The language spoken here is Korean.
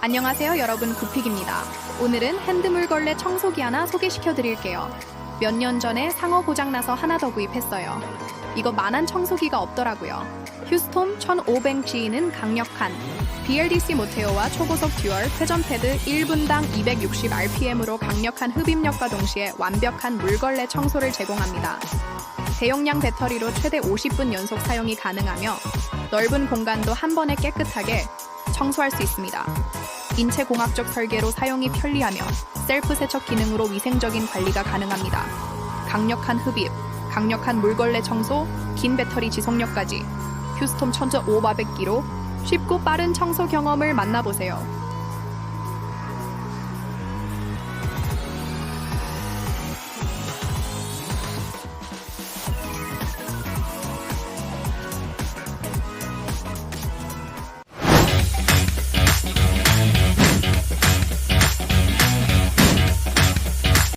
안녕하세요 여러분, 구픽입니다. 오늘은 핸드물걸레 청소기 하나 소개시켜 드릴게요. 몇 년 전에 상어 고장나서 하나 더 구입했어요. 이거 만한 청소기가 없더라고요. 휴스톰 1500G는 강력한 BLDC 모테어와 초고속 듀얼 회전 패드 1분당 260rpm으로 강력한 흡입력과 동시에 완벽한 물걸레 청소를 제공합니다. 대용량 배터리로 최대 50분 연속 사용이 가능하며 넓은 공간도 한 번에 깨끗하게 청소할 수 있습니다. 인체공학적 설계로 사용이 편리하며 셀프 세척 기능으로 위생적인 관리가 가능합니다. 강력한 흡입, 강력한 물걸레 청소, 긴 배터리 지속력까지 휴스톰 1500G로 쉽고 빠른 청소 경험을 만나보세요.